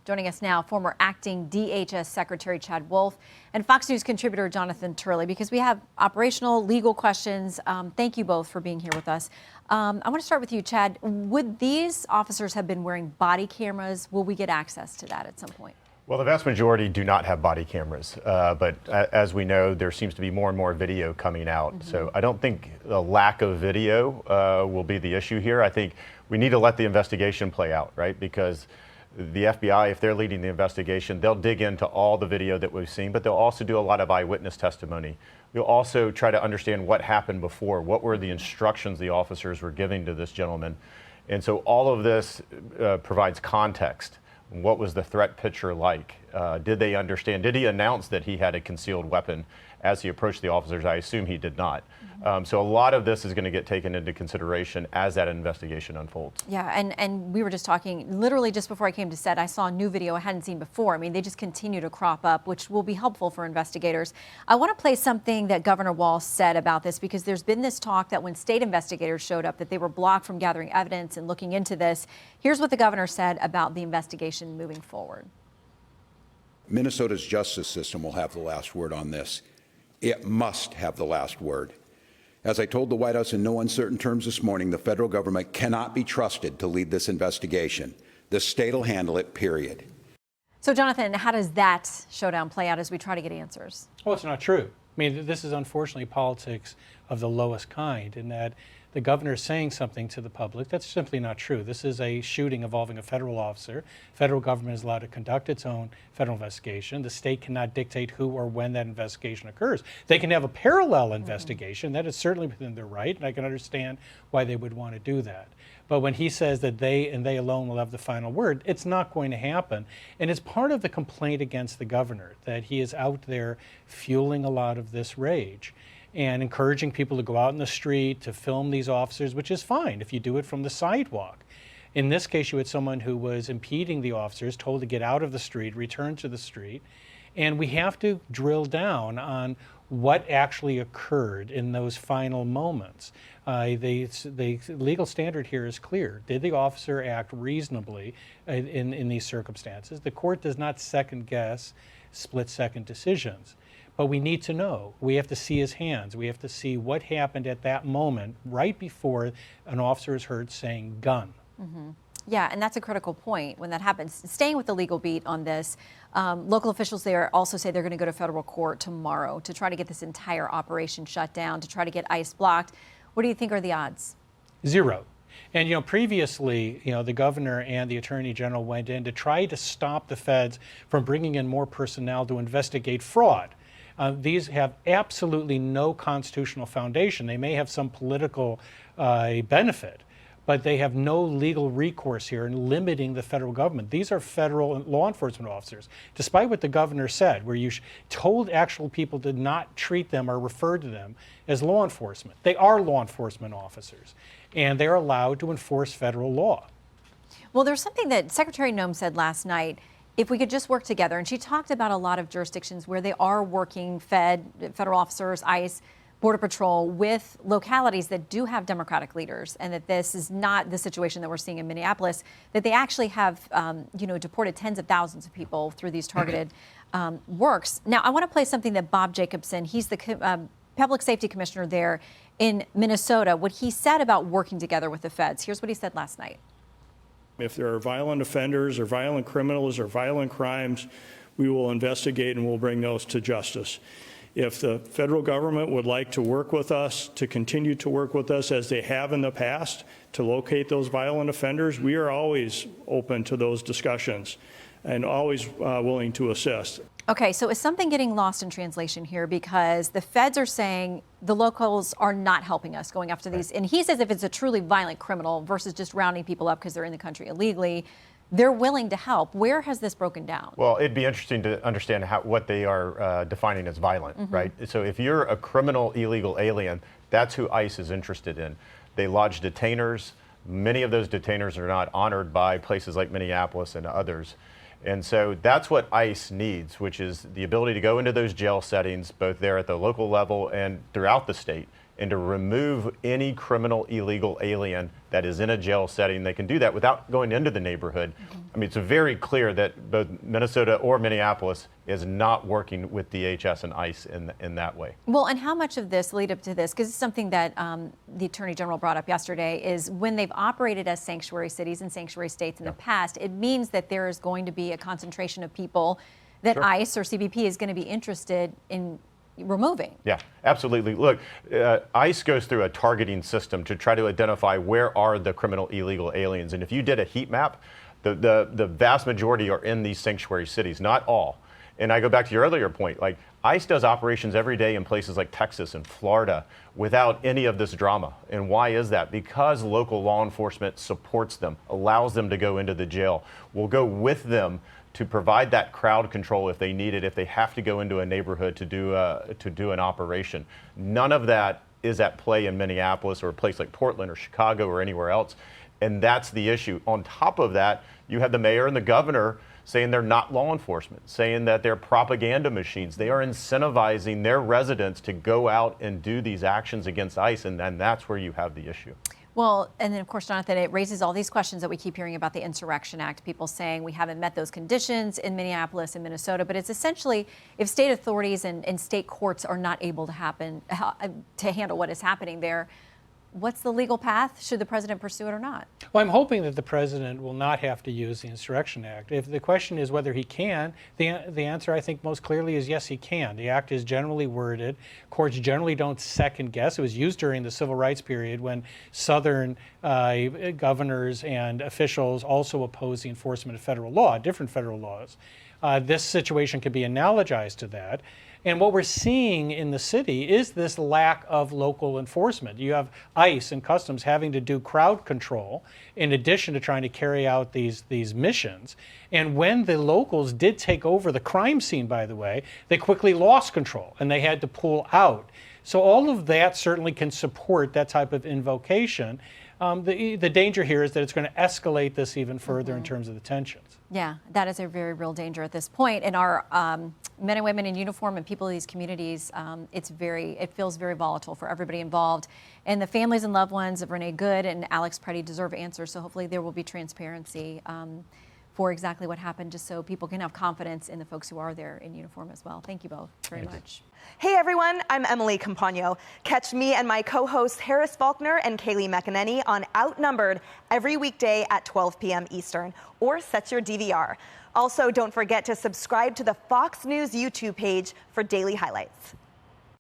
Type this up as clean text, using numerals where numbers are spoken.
Joining us now, former acting DHS Secretary Chad Wolf and Fox News contributor Jonathan Turley, because we have operational, legal questions. Thank you both for being here with us. I want to start with you, Chad. Would these officers have been wearing body cameras? Will we get access to that at some point? Well, the vast majority do not have body cameras, but as we know, there seems to be more and more video coming out. So I don't think the lack of video will be the issue here. I think we need to let the investigation play out, right? Because the FBI, if they're leading the investigation, they'll dig into all the video that we've seen, but they'll also do a lot of eyewitness testimony. We'll also try to understand what happened before. What were the instructions the officers were giving to this gentleman? And so all of this provides context. What was the threat picture like? Did they understand? Did he announce that he had a concealed weapon as he approached the officers? I assume he did not. So a lot of this is going to get taken into consideration as that investigation unfolds. Yeah, and we were just talking, literally just before I came to set, I saw a new video I hadn't seen before. I mean, they just continue to crop up, which will be helpful for investigators. I want to play something that Governor Walz said about this, because there's been this talk that when state investigators showed up, that they were blocked from gathering evidence and looking into this. Here's what the governor said about the investigation moving forward. Minnesota's justice system will have the last word on this. It must have the last word. As I told the White House in no uncertain terms this morning, the federal government cannot be trusted to lead this investigation. The state will handle it, period. So, Jonathan, how does that showdown play out as we try to get answers? Well, it's not true. I mean, this is unfortunately politics of the lowest kind, in that the governor is saying something to the public that's simply not true. This is a shooting involving a federal officer. Federal government is allowed to conduct its own federal investigation. The state cannot dictate who or when that investigation occurs. They can have a parallel investigation. That is certainly within their right, and I can understand why they would want to do that. But when he says that they and they alone will have the final word, it's not going to happen. And it's part of the complaint against the governor that he is out there fueling a lot of this rage and encouraging people to go out in the street to film these officers, which is fine if you do it from the sidewalk. In this case, you had someone who was impeding the officers, told to get out of the street, return to the street. And we have to drill down on what actually occurred in those final moments. The legal standard here is clear. Did the officer act reasonably in these circumstances? The court does not second guess split-second decisions. But we need to know. We have to see his hands. We have to see what happened at that moment right before an officer is heard saying gun. Yeah, and that's a critical point when that happens. Staying with the legal beat on this, local officials there also say they're going to go to federal court tomorrow to try to get this entire operation shut down, to try to get ICE blocked. What do you think are the odds? 0. And, you know, previously, the governor and the attorney general went in to try to stop the feds from bringing in more personnel to investigate fraud. These have absolutely no constitutional foundation. They may have some political benefit, but they have no legal recourse here in limiting the federal government. These are federal law enforcement officers. Despite what the governor said, where you told actual people to not treat them or refer to them as law enforcement, they are law enforcement officers, and they're allowed to enforce federal law. Well, there's something that Secretary Noem said last night. If we could just work together, and she talked about a lot of jurisdictions where they are working federal officers, ICE, Border Patrol, with localities that do have Democratic leaders, and that this is not the situation that we're seeing in Minneapolis, that they actually have, deported tens of thousands of people through these targeted works. Now, I want to play something that Bob Jacobson, he's the public safety commissioner there in Minnesota, what he said about working together with the feds. Here's what he said last night. If there are violent offenders or violent criminals or violent crimes, we will investigate and we'll bring those to justice. If the federal government would like to work with us, to continue to work with us as they have in the past, to locate those violent offenders, we are always open to those discussions and always willing to assist. Okay, so is something getting lost in translation here? Because the feds are saying the locals are not helping us going after these. And he says if it's a truly violent criminal versus just rounding people up because they're in the country illegally, they're willing to help. Where has this broken down? Well, it'd be interesting to understand what they are defining as violent, right? So if you're a criminal illegal alien, that's who ICE is interested in. They lodge detainers. Many of those detainers are not honored by places like Minneapolis and others. And so that's what ICE needs, which is the ability to go into those jail settings, both there at the local level and throughout the state, and to remove any criminal illegal alien that is in a jail setting. They can do that without going into the neighborhood. I mean, it's very clear that both Minnesota or Minneapolis is not working with DHS and ICE in that way. Well, and how much of this lead up to this, because it's something that the Attorney General brought up yesterday, is when they've operated as sanctuary cities and sanctuary states in the past, it means that there is going to be a concentration of people that ICE or CBP is going to be interested in removing. Yeah, absolutely. Look, ICE goes through a targeting system to try to identify where are the criminal illegal aliens. And if you did a heat map, the vast majority are in these sanctuary cities, not all. And I go back to your earlier point, like ICE does operations every day in places like Texas and Florida without any of this drama. And why is that? Because local law enforcement supports them, allows them to go into the jail, will go with them to provide that crowd control if they need it, if they have to go into a neighborhood to do an operation. None of that is at play in Minneapolis or a place like Portland or Chicago or anywhere else. And that's the issue. On top of that, you have the mayor and the governor saying they're not law enforcement, saying that they're propaganda machines. They are incentivizing their residents to go out and do these actions against ICE, and then that's where you have the issue. Well, and then of course, Jonathan, it raises all these questions that we keep hearing about the Insurrection Act, people saying we haven't met those conditions in Minneapolis and Minnesota, but it's essentially if state authorities and state courts are not able to handle what is happening there, what's the legal path? Should the president pursue it or not? Well, I'm hoping that the president will not have to use the Insurrection Act. If the question is whether he can, the answer I think most clearly is yes, he can. The act is generally worded. Courts generally don't second guess. It was used during the civil rights period when Southern governors and officials also opposed the enforcement of federal law, different federal laws. This situation could be analogized to that. And what we're seeing in the city is this lack of local enforcement. You have ICE and Customs having to do crowd control in addition to trying to carry out these missions. And when the locals did take over the crime scene, by the way, they quickly lost control and they had to pull out. So all of that certainly can support that type of invocation. The danger here is that it's going to escalate this even further in terms of the tensions. Yeah, that is a very real danger at this point. And our men and women in uniform and people in these communities, it feels very volatile for everybody involved. And the families and loved ones of Renee Good and Alex Preddy deserve answers. So hopefully there will be transparency for exactly what happened, just so people can have confidence in the folks who are there in uniform as well. Thank you both very much. Hey everyone, I'm Emily Campagno. Catch me and my co-hosts Harris Faulkner and Kaylee McEnany on Outnumbered every weekday at 12 p.m. Eastern, or set your DVR. Also, don't forget to subscribe to the Fox News YouTube page for daily highlights.